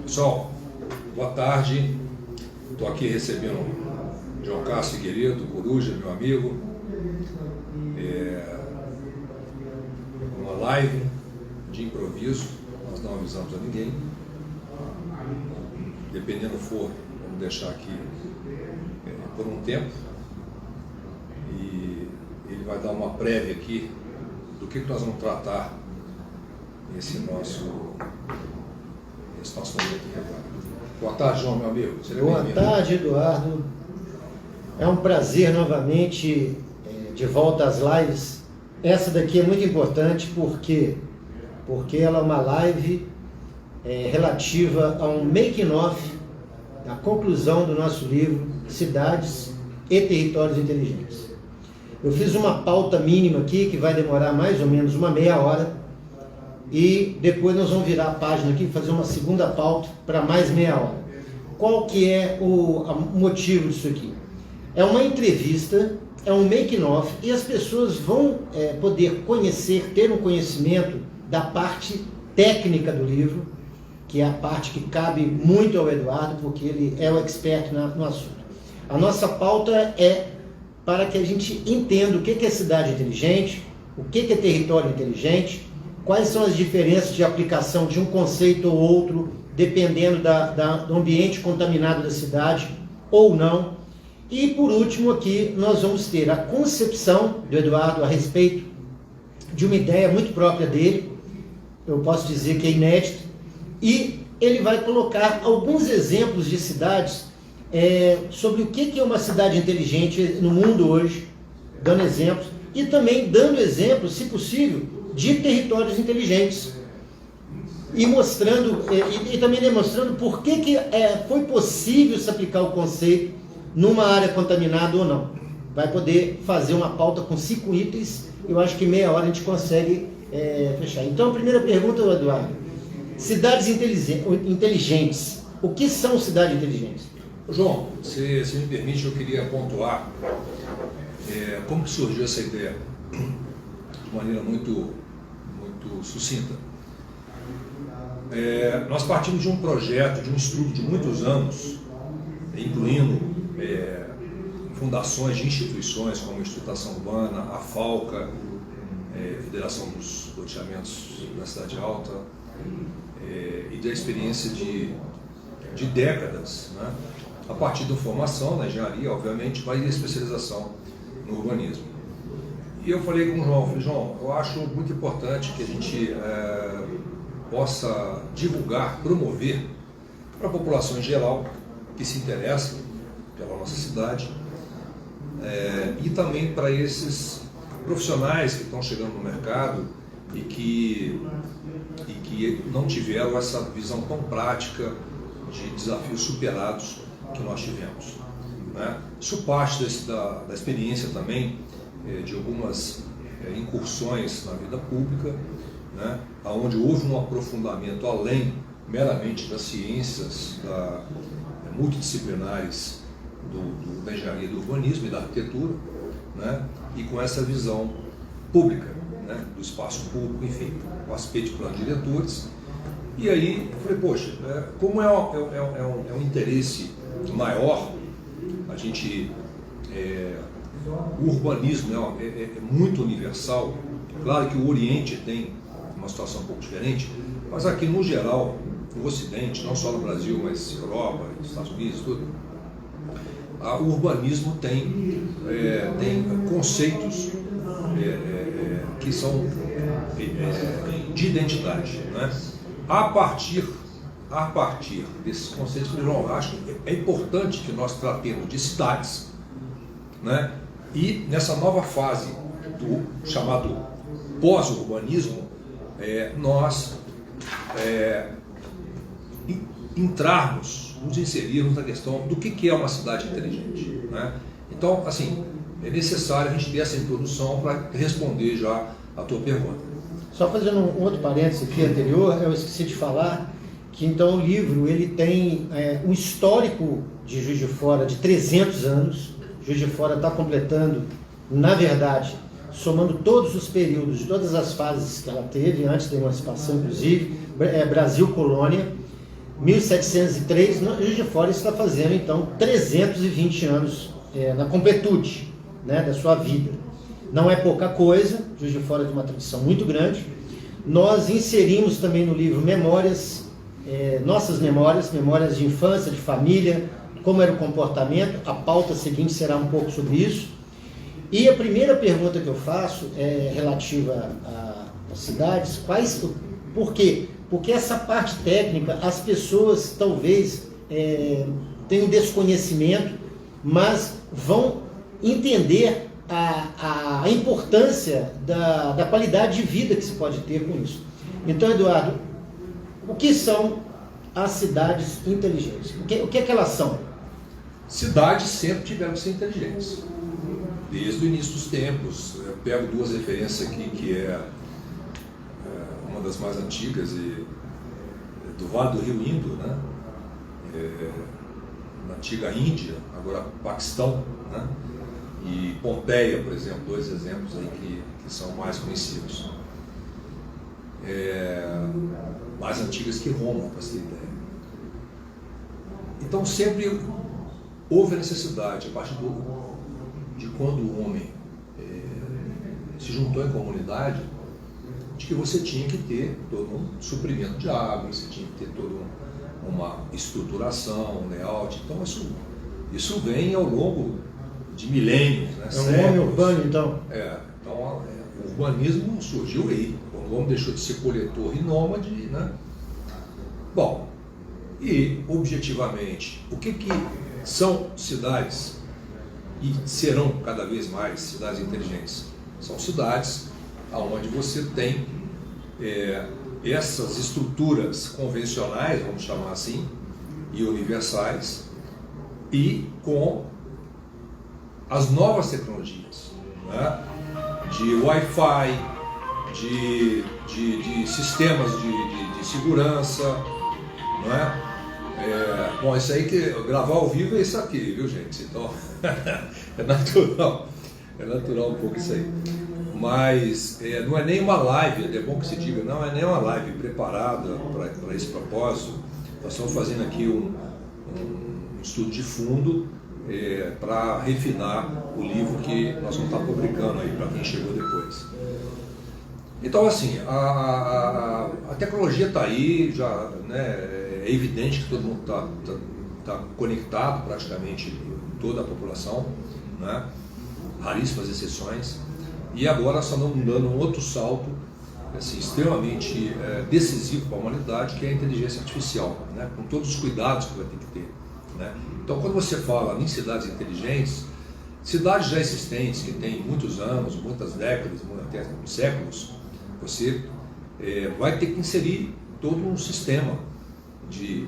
Pessoal, boa tarde. Estou aqui recebendo o João Cássio Figueiredo, Coruja, meu amigo. Uma live de improviso, nós não avisamos a ninguém. Dependendo for, vamos deixar aqui por um tempo. E ele vai dar uma prévia aqui do que nós vamos tratar nesse nosso momento aqui agora. Boa tarde, João, meu amigo. Boa tarde, Eduardo. É um prazer novamente de volta às lives. Essa daqui é muito importante porque ela é uma live relativa a um making-off da conclusão do nosso livro Cidades e Territórios Inteligentes. Eu fiz uma pauta mínima aqui que vai demorar mais ou menos uma meia hora. E depois nós vamos virar a página aqui e fazer uma segunda pauta para mais meia hora. Qual que é o motivo disso aqui? É uma entrevista, é um making-off, e as pessoas vão poder conhecer, ter um conhecimento da parte técnica do livro, que é a parte que cabe muito ao Eduardo, porque ele é o expert no assunto. A nossa pauta é para que a gente entenda o que é cidade inteligente, o que é território inteligente, quais são as diferenças de aplicação de um conceito ou outro, dependendo do ambiente contaminado da cidade ou não. E por último aqui nós vamos ter a concepção do Eduardo a respeito de uma ideia muito própria dele, eu posso dizer que é inédita, e ele vai colocar alguns exemplos de cidades sobre o que é uma cidade inteligente no mundo hoje, dando exemplos, e também dando exemplos, se possível, de territórios inteligentes e mostrando e também demonstrando por que foi possível se aplicar o conceito numa área contaminada ou não. Vai poder fazer uma pauta com 5 itens, eu acho que meia hora a gente consegue fechar. Então a primeira pergunta, Eduardo: cidades inteligentes, o que são cidades inteligentes? João, se me permite, eu queria pontuar como que surgiu essa ideia de maneira muito sucinta. Nós partimos de um projeto, de um estudo de muitos anos, incluindo fundações de instituições como a Estruturação Urbana, a FAUCA, Federação dos Loteamentos da Cidade Alta, e da experiência de décadas, né? A partir da formação na engenharia, obviamente, mas a especialização no urbanismo. E eu falei com o João, João, eu acho muito importante que a gente possa divulgar, promover para a população em geral que se interessa pela nossa cidade e também para esses profissionais que estão chegando no mercado e que não tiveram essa visão tão prática de desafios superados que nós tivemos, né? Isso parte da experiência também de algumas incursões na vida pública, né, onde houve um aprofundamento além meramente das ciências multidisciplinares da engenharia do urbanismo e da arquitetura, né, e com essa visão pública, né, do espaço público, enfim, o aspecto de plano de diretores. E aí eu falei, poxa, como é um interesse maior, a gente... o urbanismo é muito universal. Claro que o Oriente tem uma situação um pouco diferente, mas aqui no geral, no Ocidente, não só no Brasil, mas Europa, Estados Unidos, tudo, o urbanismo tem conceitos que são de identidade, né? A partir desses conceitos, eu acho que é importante que nós tratemos de cidades, né? E nessa nova fase do chamado pós-urbanismo, nós nos inserirmos na questão do que é uma cidade inteligente, né? Então, assim, é necessário a gente ter essa introdução para responder já a tua pergunta. Só fazendo um outro parênteses aqui anterior, eu esqueci de falar que então o livro ele tem um histórico de Juiz de Fora de 300 anos. Juiz de Fora está completando, na verdade, somando todos os períodos, todas as fases que ela teve, antes da emancipação, inclusive, Brasil Colônia, 1703, Juiz de Fora está fazendo então 320 anos na completude, né, da sua vida. Não é pouca coisa, Juiz de Fora tem uma tradição muito grande. Nós inserimos também no livro memórias, nossas memórias de infância, de família, como era o comportamento. A pauta seguinte será um pouco sobre isso. E a primeira pergunta que eu faço é relativa às cidades. Por quê? Porque essa parte técnica, as pessoas talvez tenham desconhecimento, mas vão entender a importância da qualidade de vida que se pode ter com isso. Então, Eduardo, o que são as cidades inteligentes? O que é que elas são? Cidades sempre tiveram que ser inteligentes, desde o início dos tempos. Eu pego duas referências aqui, que é uma das mais antigas, do Vale do Rio Indo, né? Na antiga Índia, agora Paquistão, né? E Pompeia, por exemplo, dois exemplos aí que são mais conhecidos. Mais antigas que Roma, para você ter ideia. Então sempre houve a necessidade, a partir de quando o homem se juntou em comunidade, de que você tinha que ter todo um suprimento de água, você tinha que ter toda uma estruturação, um layout. Então isso vem ao longo de milênios, né? É um homem urbano, então? Então o urbanismo surgiu aí, quando o homem deixou de ser coletor e nômade, né? Bom, e objetivamente, o que são cidades, e serão cada vez mais cidades inteligentes? São cidades onde você tem essas estruturas convencionais, vamos chamar assim, e universais, e com as novas tecnologias, né? De Wi-Fi, de sistemas de segurança, não é? Bom, isso aí que gravar ao vivo é isso aqui, viu, gente? Então é natural um pouco isso aí. Mas não é nem uma live, é bom que se diga, não é nem uma live preparada para esse propósito. Nós estamos fazendo aqui um estudo de fundo para refinar o livro que nós vamos estar publicando aí para quem chegou depois. Então, assim, a tecnologia está aí, já, né, é evidente que todo mundo está conectado, praticamente toda a população, né, raríssimas exceções, e agora nós estamos dando um outro salto assim, extremamente decisivo para a humanidade, que é a inteligência artificial, né, com todos os cuidados que vai ter que ter. Né? Então, quando você fala em cidades inteligentes, cidades já existentes, que têm muitos anos, muitas décadas, até séculos, você vai ter que inserir todo um sistema de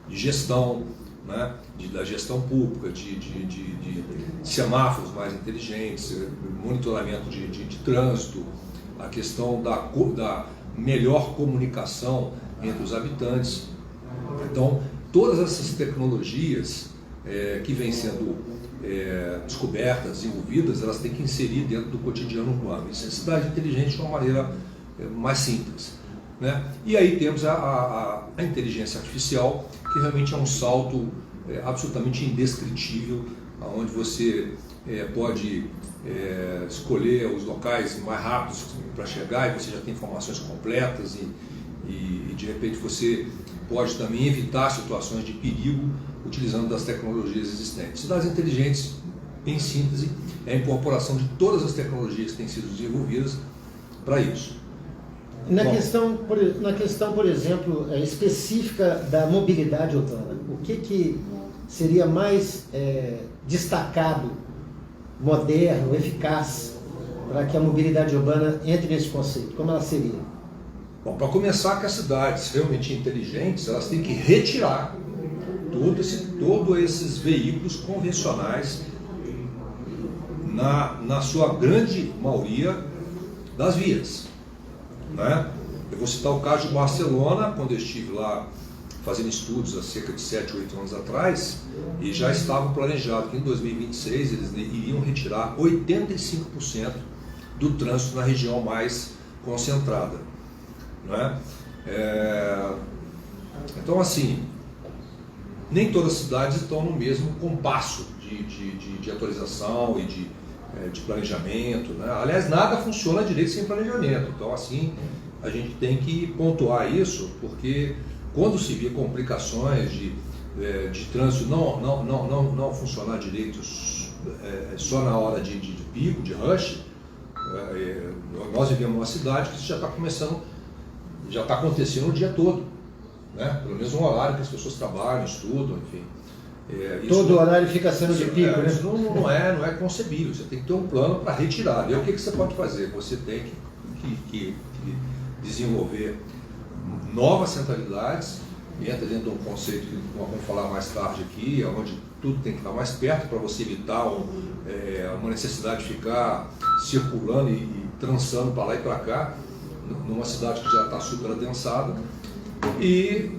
gestão, né? Da gestão pública, de semáforos mais inteligentes, monitoramento de trânsito, a questão da melhor comunicação entre os habitantes. Então, todas essas tecnologias que vêm sendo descobertas, desenvolvidas, elas têm que inserir dentro do cotidiano urbano. Isso é cidade inteligente de uma maneira mais simples, né? E aí temos a inteligência artificial, que realmente é um salto absolutamente indescritível, onde você pode escolher os locais mais rápidos para chegar, e você já tem informações completas, e de repente você pode também evitar situações de perigo utilizando das tecnologias existentes. Cidades inteligentes, em síntese, é a incorporação de todas as tecnologias que têm sido desenvolvidas para isso. Na questão, por exemplo, específica da mobilidade urbana, o que seria mais destacado, moderno, eficaz, para que a mobilidade urbana entre nesse conceito? Como ela seria? Bom, para começar, que as cidades realmente inteligentes, elas têm que retirar todos esses veículos convencionais, na sua grande maioria, das vias, né? Eu vou citar o caso de Barcelona, quando eu estive lá fazendo estudos há cerca de 7, 8 anos atrás, e já estava planejado que em 2026 eles iriam retirar 85% do trânsito na região mais concentrada, não é? Então, assim, nem todas as cidades estão no mesmo compasso de atualização e de planejamento, né? Aliás, nada funciona direito sem planejamento. Então, assim, a gente tem que pontuar isso, porque quando se vê complicações de trânsito não funcionar direito só na hora de pico, de rush, nós vivemos uma cidade que isso já está começando, já está acontecendo o dia todo, né? Pelo mesmo horário que as pessoas trabalham, estudam, enfim. Todo horário fica sendo de pico, né? Isso não é concebível. Você tem que ter um plano para retirar. E aí, o que você pode fazer? Você tem que desenvolver novas centralidades, entra dentro de um conceito que vamos falar mais tarde aqui, onde tudo tem que estar mais perto para você evitar uma necessidade de ficar circulando e trançando para lá e para cá, numa cidade que já está super adensada. E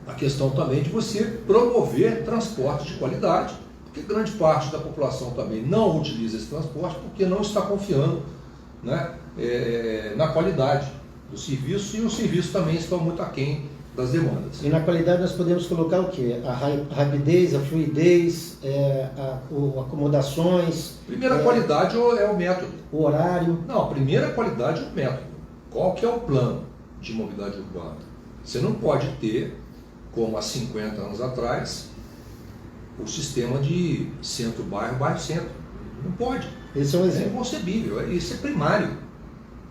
a questão também de você promover transporte de qualidade, porque grande parte da população também não utiliza esse transporte porque não está confiando, né, na qualidade do serviço, e os serviços também estão muito aquém das demandas. E na qualidade nós podemos colocar o quê? A rapidez, a fluidez, acomodações... Primeira qualidade é o método. O horário. Não, a primeira qualidade é o método. Qual que é o plano de mobilidade urbana? Você não pode ter, como há 50 anos atrás, o sistema de centro-bairro, bairro-centro. Não pode. Esse é um É exemplo. inconcebível, isso é primário,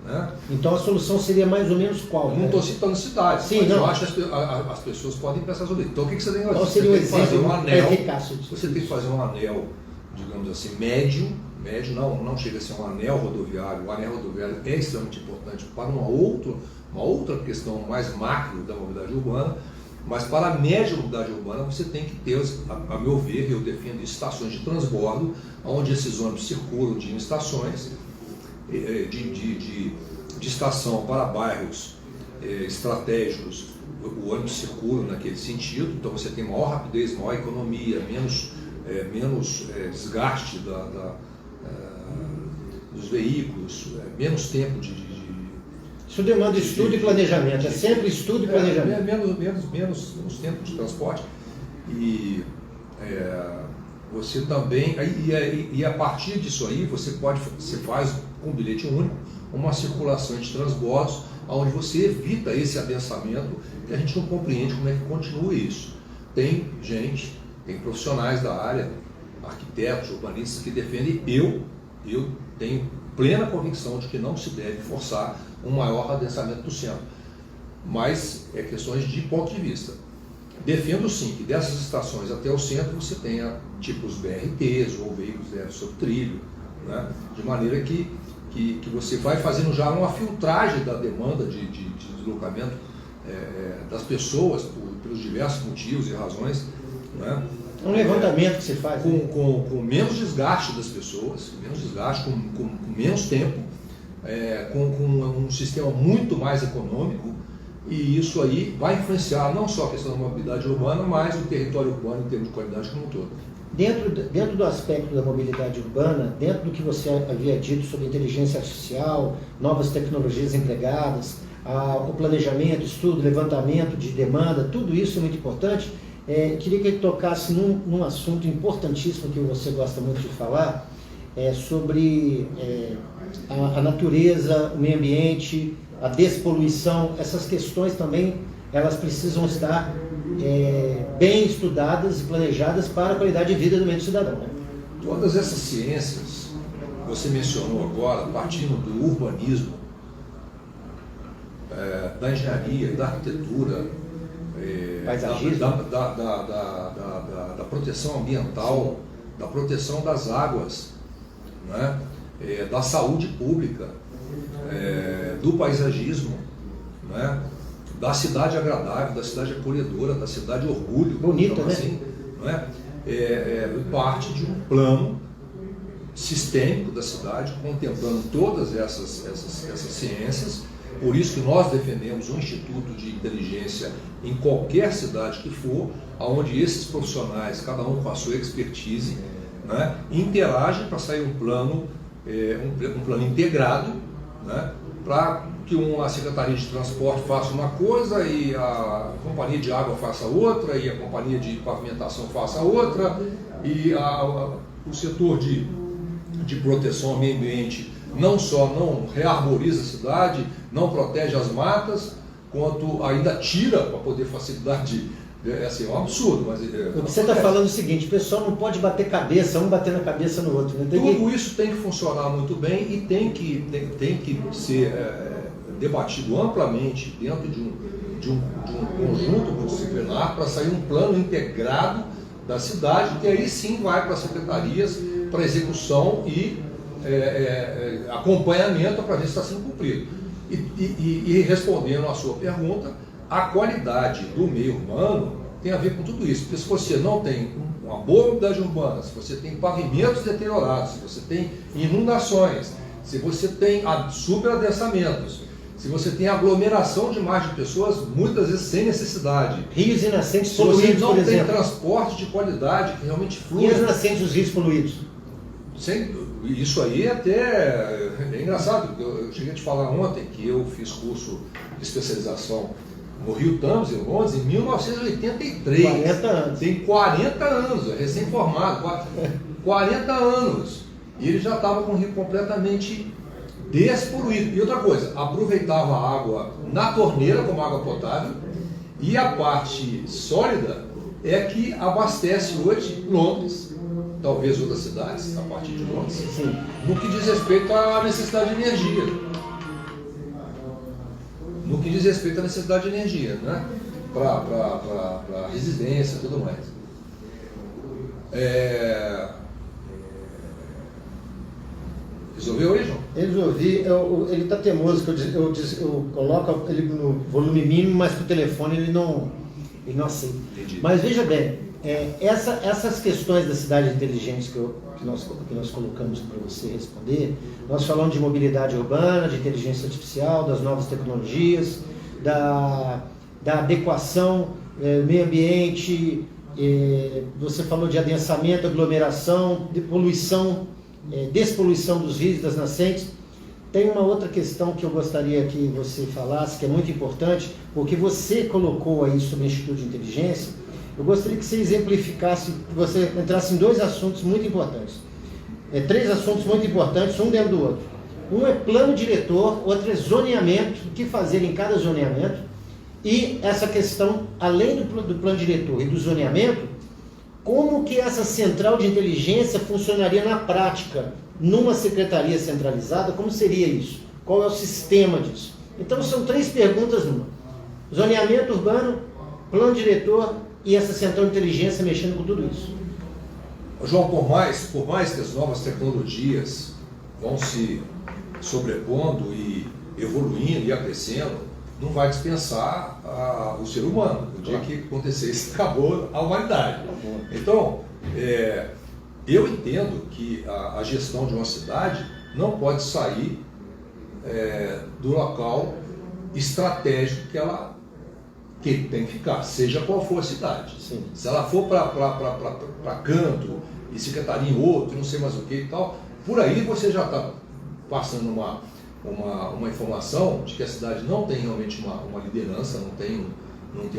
né? Então a solução seria mais ou menos qual? Eu não estou citando cidades, Sim, mas não. eu acho que as pessoas podem pensar sobre isso. Então o que você tem que fazer? Qual seria o Você tem que fazer exemplo um anel, eficaz disso? você tem que fazer um anel, digamos assim, médio não chega a ser um anel rodoviário. O anel rodoviário é extremamente importante para uma outra questão mais macro da mobilidade urbana, mas para a média mobilidade urbana você tem que ter, a meu ver, eu defendo estações de transbordo, onde esses ônibus circulam de estações, de estação para bairros estratégicos, o ônibus circula naquele sentido, então você tem maior rapidez, maior economia, menos desgaste dos veículos, menos tempo Isso demanda estudo e planejamento, é sempre estudo e planejamento. Menos tempo de transporte. E você também, e a partir disso aí, você faz com um bilhete único uma circulação de transbordos, onde você evita esse adensamento, que a gente não compreende como é que continua isso. Tem profissionais da área, arquitetos, urbanistas, que defendem. Eu tenho plena convicção de que não se deve forçar um maior adensamento do centro, mas é questões de ponto de vista. Defendo sim que dessas estações até o centro você tenha tipo os BRTs ou veículos leves sob trilho, né? De maneira que você vai fazendo já uma filtragem da demanda de deslocamento das pessoas pelos diversos motivos e razões, né? Um levantamento que se faz. Com menos desgaste das pessoas, com menos tempo, com um sistema muito mais econômico, e isso aí vai influenciar não só a questão da mobilidade urbana, mas o território urbano em termos de qualidade como um todo. Dentro do aspecto da mobilidade urbana, dentro do que você havia dito sobre inteligência artificial, novas tecnologias empregadas, o planejamento, estudo, levantamento de demanda, tudo isso é muito importante. Queria que ele tocasse num assunto importantíssimo que você gosta muito de falar, sobre a natureza, o meio ambiente, a despoluição. Essas questões também, elas precisam estar bem estudadas e planejadas para a qualidade de vida do meio do cidadão, né? Todas essas ciências, você mencionou agora, partindo do urbanismo, da engenharia, da arquitetura, paisagismo, da proteção ambiental, da proteção das águas, né? Da saúde pública, do paisagismo, né? Da cidade agradável, da cidade acolhedora, da cidade orgulho. Bonita, então, né? Assim, não é? Parte de um plano sistêmico da cidade, contemplando todas essas ciências. Por isso que nós defendemos um instituto de inteligência em qualquer cidade que for, onde esses profissionais, cada um com a sua expertise, né, interagem para sair um plano integrado, né, para que a Secretaria de Transporte faça uma coisa e a Companhia de Água faça outra, e a Companhia de Pavimentação faça outra, e o setor de proteção ao meio ambiente não só não rearboriza a cidade, não protege as matas, quanto ainda tira para poder facilitar assim, é um absurdo. Mas, o que você está falando é o seguinte: o pessoal não pode bater cabeça, um batendo a cabeça no outro. Né? Tudo isso tem que funcionar muito bem e tem que ser debatido amplamente dentro de um conjunto multidisciplinar para sair um plano integrado da cidade, que aí sim vai para as secretarias para execução e acompanhamento para ver se está sendo cumprido. E respondendo à sua pergunta, a qualidade do meio urbano tem a ver com tudo isso, porque se você não tem uma boa mobilidade urbana, se você tem pavimentos deteriorados, se você tem inundações, se você tem superadençamentos, se você tem aglomeração de mais de pessoas, muitas vezes sem necessidade, rios e nascentes poluídos, se você não tem exemplo, transporte de qualidade que realmente flui. E as nascentes dos rios poluídos? Isso aí é engraçado. Eu cheguei a te falar ontem que eu fiz curso de especialização no Rio Thames, em Londres, em 1983. 40 anos. Tem 40 anos, é recém-formado, 40 anos. E ele já estava com o rio completamente despoluído. E outra coisa, aproveitava a água na torneira como água potável, e a parte sólida é que abastece hoje Londres, talvez outras cidades a partir de Londres, sim, no que diz respeito à necessidade de energia. No que diz respeito à necessidade de energia, né? Para residência e tudo mais. Resolveu aí, João? Resolvi. Ele está teimoso, que eu coloco ele no volume mínimo, mas que o telefone ele não aceita. Entendi. Mas veja bem, essas questões da cidade inteligente que nós colocamos para você responder, nós falamos de mobilidade urbana, de inteligência artificial, das novas tecnologias, da adequação, meio ambiente, você falou de adensamento, aglomeração, de poluição, despoluição dos rios, das nascentes. Tem uma outra questão que eu gostaria que você falasse, que é muito importante, porque você colocou aí sobre o Instituto de Inteligência. Eu gostaria que você exemplificasse, que você entrasse em dois assuntos muito importantes. Três assuntos muito importantes, um dentro do outro. Um é plano diretor, outro é zoneamento, o que fazer em cada zoneamento. E essa questão, além do plano diretor e do zoneamento, como que essa central de inteligência funcionaria na prática, numa secretaria centralizada, como seria isso? Qual é o sistema disso? Então são três perguntas numa. Zoneamento urbano, plano diretor e essa central de inteligência mexendo com tudo isso. João, por mais que as novas tecnologias vão se sobrepondo e evoluindo e acrescendo, não vai dispensar o ser humano. O dia que acontecer isso, acabou a humanidade. Então, eu entendo que a gestão de uma cidade não pode sair do local estratégico que tem que ficar, seja qual for a cidade. Sim. Se ela for para canto e secretaria em outro, não sei mais o que e tal, por aí você já está passando uma informação de que a cidade não tem realmente uma liderança, não tem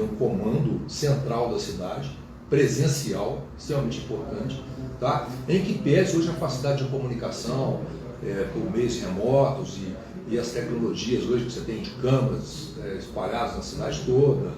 um comando central da cidade, presencial, extremamente importante, tá? Em que pese hoje a facilidade de comunicação por meios remotos e as tecnologias hoje que você tem de câmeras espalhadas na cidade toda,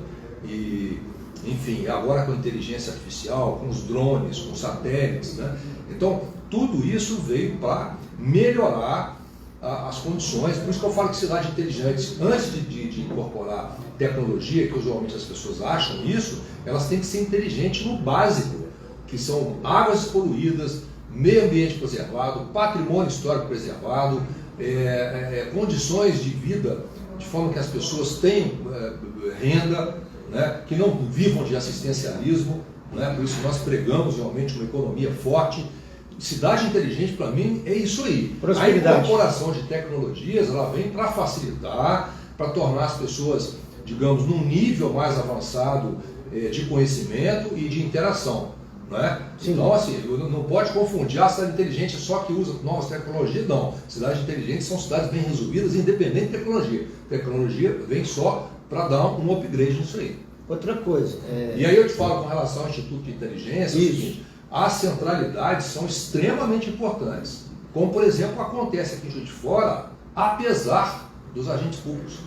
e enfim, agora com a inteligência artificial, com os drones, com os satélites, né? Então, tudo isso veio para melhorar as condições. Por isso que eu falo que cidade inteligente, antes de incorporar tecnologia, que usualmente as pessoas acham isso, elas têm que ser inteligentes no básico, que são águas poluídas, meio ambiente preservado, patrimônio histórico preservado, condições de vida, de forma que as pessoas tenham renda, né, que não vivam de assistencialismo, né, por isso nós pregamos realmente uma economia forte. Cidade inteligente, para mim, é isso aí. A incorporação de tecnologias, ela vem para facilitar, para tornar as pessoas, digamos, num nível mais avançado de conhecimento e de interação. Não é? Sim. Então, assim, não pode confundir a cidade inteligente só que usa novas tecnologias, não. Cidades inteligentes são cidades bem resolvidas, independente de tecnologia. Tecnologia vem só para dar um upgrade nisso aí. Outra coisa. E aí eu te falo com relação ao Instituto de Inteligência, é o seguinte, as centralidades são extremamente importantes. Como, por exemplo, acontece aqui em Juiz de Fora, apesar dos agentes públicos.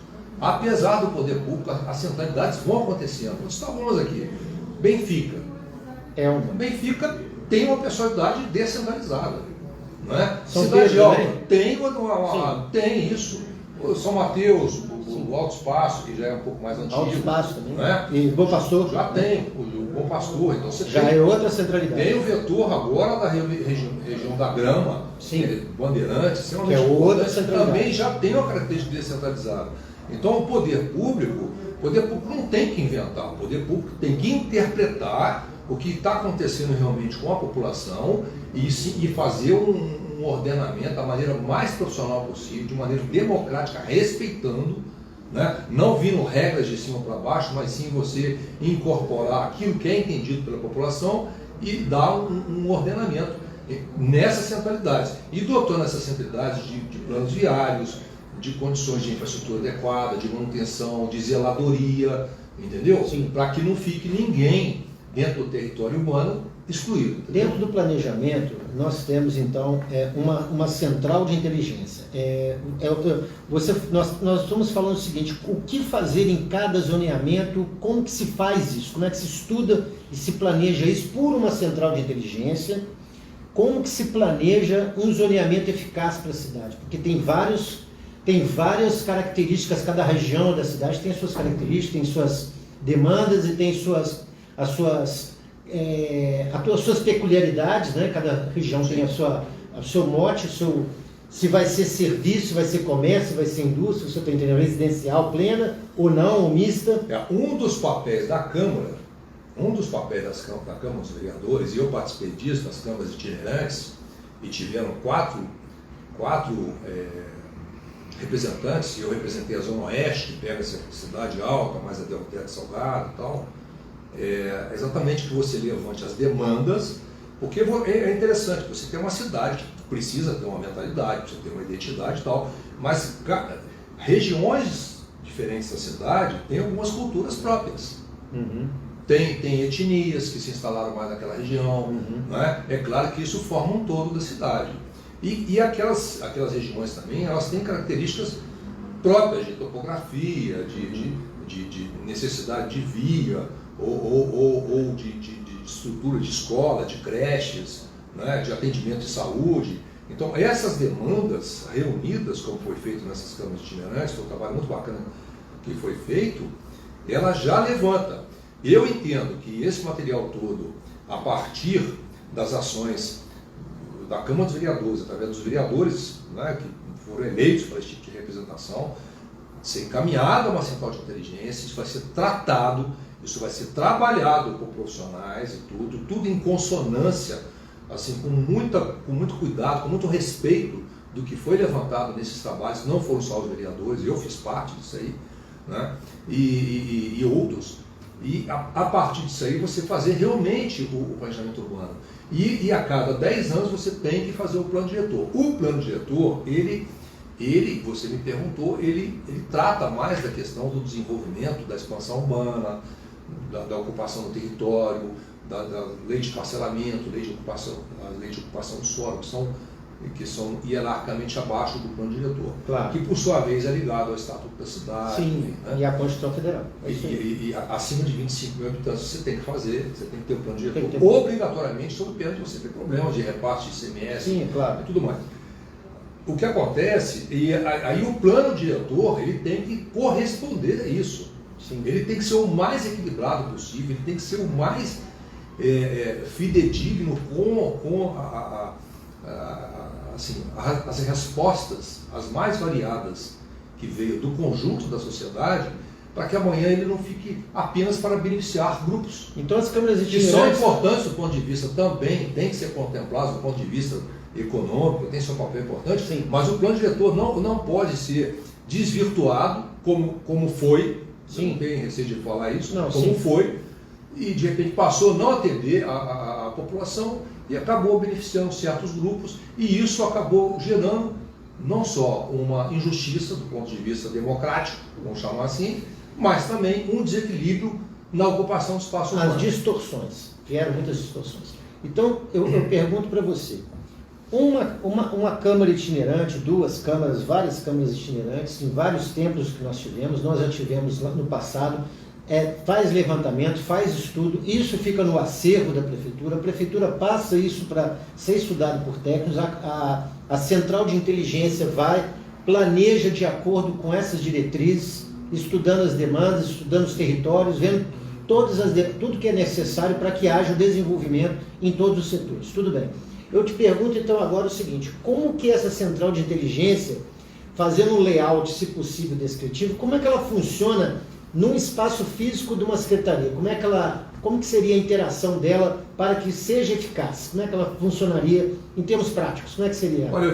Apesar do poder público, as centralidades vão acontecendo. Nós estávamos aqui. Benfica. Benfica tem uma personalidade descentralizada. Não é? Cidade Alta tem isso. O São Mateus, o Alto Espaço, que já é um pouco mais antigo. Alto Espaço também. Não é? E Bom Pastor. Já tem o Bom Pastor. Então você já é outra centralidade. Tem o vetor agora da região da Grama, Bandeirantes, que é outra centralidade. Também já tem uma característica descentralizada. Então o poder público não tem que inventar, o poder público tem que interpretar o que está acontecendo realmente com a população e fazer um ordenamento da maneira mais profissional possível, de maneira democrática, respeitando, né? Não vindo regras de cima para baixo, mas sim você incorporar aquilo que é entendido pela população e dar um ordenamento nessas centralidades. E dotando essas centralidades de planos viários, de condições de infraestrutura adequada, de manutenção, de zeladoria, entendeu? Para que não fique ninguém dentro do território humano excluído. Entendeu? Dentro do planejamento, nós temos então uma central de inteligência. Nós estamos falando o seguinte: o que fazer em cada zoneamento, como que se faz isso, como é que se estuda e se planeja isso por uma central de inteligência, como que se planeja um zoneamento eficaz para a cidade, porque tem várias características, cada região da cidade tem as suas características, tem suas demandas e tem as suas peculiaridades, né? Cada região tem o seu mote, se vai ser serviço, se vai ser comércio, se vai ser indústria, se você está entendendo, residencial plena ou não, ou mista. Um dos papéis da Câmara, da Câmara dos Vereadores, e eu participei disso, das câmaras itinerantes, e tiveram quatro representantes, e eu representei a Zona Oeste, que pega essa cidade alta, mais a Delta Salgado e tal, exatamente que você levante as demandas, porque é interessante, você tem uma cidade que precisa ter uma mentalidade, precisa ter uma identidade e tal, mas regiões diferentes da cidade têm algumas culturas próprias. Uhum. Tem etnias que se instalaram mais naquela região, né? É claro que isso forma um todo da cidade. E aquelas regiões também, elas têm características próprias de topografia, de necessidade de via, ou de estrutura de escola, de creches, né, de atendimento de saúde. Então, essas demandas reunidas, como foi feito nessas câmaras itinerantes, foi um trabalho muito bacana que foi feito, ela já levanta. Eu entendo que esse material todo, a partir das ações da Câmara dos Vereadores, através dos vereadores, né, que foram eleitos para esse tipo de representação, ser encaminhado a uma central de inteligência, isso vai ser tratado, isso vai ser trabalhado por profissionais e tudo em consonância, assim, com muito cuidado, com muito respeito do que foi levantado nesses trabalhos, que não foram só os vereadores, eu fiz parte disso aí, né, e outros. E a partir disso aí você fazer realmente o planejamento urbano. E a cada 10 anos você tem que fazer o plano diretor. O plano diretor, ele você me perguntou, ele trata mais da questão do desenvolvimento, da expansão urbana, da ocupação do território, da lei de parcelamento, lei de ocupação do solo, que são hierarquicamente abaixo do plano diretor, claro, que por sua vez é ligado ao Estatuto da Cidade. Sim, né? E à Constituição Federal. E acima de 25 mil habitantes você tem que ter o plano diretor obrigatoriamente, sob pena de você ter problemas de repasse de ICMS. Sim, claro. E tudo mais. O que acontece, e aí o plano diretor ele tem que corresponder a isso. Sim. Ele tem que ser o mais equilibrado possível, ele tem que ser o mais fidedigno com as respostas, as mais variadas que veio do conjunto da sociedade, para que amanhã ele não fique apenas para beneficiar grupos. Então as câmaras que são importantes do ponto de vista também, tem que ser contemplados do ponto de vista econômico, tem seu papel importante, sim, mas o plano diretor não pode ser desvirtuado como foi, sim, não tem receio de falar isso, não, como sim, foi, e de repente passou a não atender a população e acabou beneficiando certos grupos, e isso acabou gerando não só uma injustiça do ponto de vista democrático, vamos chamar assim, mas também um desequilíbrio na ocupação do espaço urbano. As distorções, vieram muitas distorções. Então, eu pergunto para você, uma câmara itinerante, duas câmaras, várias câmaras itinerantes, em vários templos que nós já tivemos no passado, faz levantamento, faz estudo, isso fica no acervo da prefeitura, a prefeitura passa isso para ser estudado por técnicos, a central de inteligência planeja de acordo com essas diretrizes, estudando as demandas, estudando os territórios, vendo tudo que é necessário para que haja o desenvolvimento em todos os setores. Tudo bem. Eu te pergunto então agora o seguinte, como que essa central de inteligência, fazendo um layout, se descritivo, como é que ela funciona num espaço físico de uma secretaria? Como que seria a interação dela para que seja eficaz? Como é que ela funcionaria em termos práticos? Como é que seria? Olha,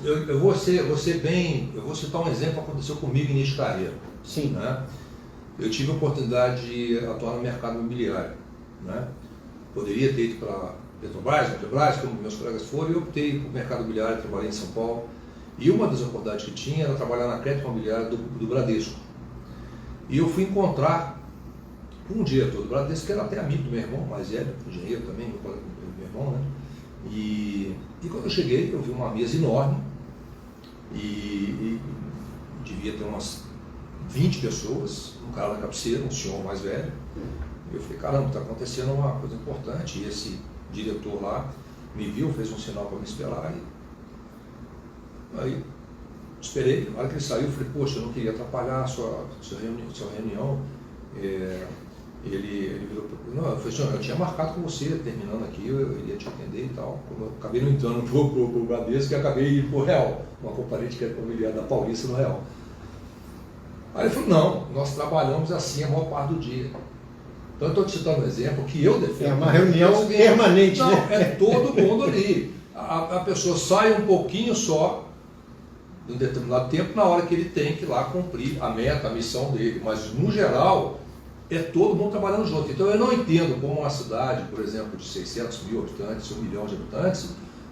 eu vou citar um exemplo que aconteceu comigo início de carreira. Sim. Né? Eu tive a oportunidade de atuar no mercado imobiliário. Né? Poderia ter ido para Petrobras, como meus colegas foram, e eu optei por mercado imobiliário, trabalhei em São Paulo. E uma das oportunidades que tinha era trabalhar na crédito imobiliário do Bradesco. E eu fui encontrar um diretor do Bradesco, que era até amigo do meu irmão, mais velho, engenheiro também, meu irmão, né? E quando eu cheguei, eu vi uma mesa enorme, e devia ter umas 20 pessoas, um cara na cabeceira, um senhor mais velho. Eu falei, caramba, está acontecendo uma coisa importante. E esse diretor lá me viu, fez um sinal para me esperar. Aí esperei, na hora que ele saiu, eu falei, poxa, eu não queria atrapalhar a sua reunião. Ele virou, não, eu falei, senhor, eu tinha marcado com você, terminando aqui, eu iria te atender e tal. Como eu acabei não entrando pro Bradesco e acabei indo pro Real, uma companhia de crédito imobiliário da Paulista no Real. Aí ele falou, não, nós trabalhamos assim a maior parte do dia. Então eu estou te citando um exemplo que eu defendo. É uma reunião permanente, não, né? É todo mundo ali. A pessoa sai um pouquinho só, em um determinado tempo, na hora que ele tem que ir lá cumprir a meta, a missão dele. Mas, no geral, é todo mundo trabalhando junto. Então eu não entendo como uma cidade, por exemplo, de 600 mil habitantes, 1 milhão de habitantes,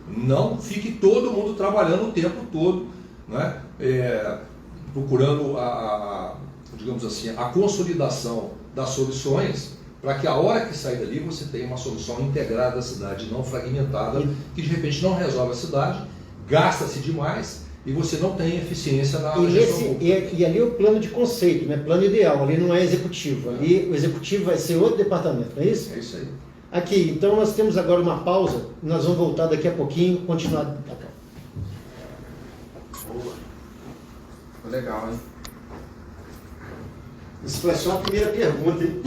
não fique todo mundo trabalhando o tempo todo, né? Procurando digamos assim, a consolidação das soluções, para que a hora que sair dali você tenha uma solução integrada da cidade, não fragmentada, que de repente não resolve a cidade, gasta-se demais e você não tem eficiência na gestão pública. E ali o plano de conceito, né? Plano ideal, ali não é executivo, ali o executivo vai ser outro departamento, não é isso? É isso aí. Aqui, então nós temos agora uma pausa, nós vamos voltar daqui a pouquinho, continuar. Boa. Ficou legal, hein? Isso foi só a primeira pergunta, hein?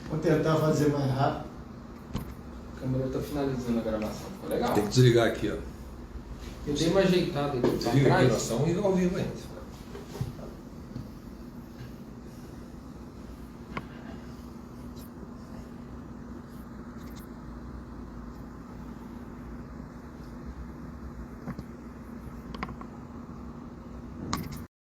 Vou tentar fazer mais rápido. A câmera está finalizando a gravação. Ficou legal. Tem que desligar aqui, ó. Eu dei uma ajeitada aqui. Desliga aqui, nós estamos ao vivo ainda.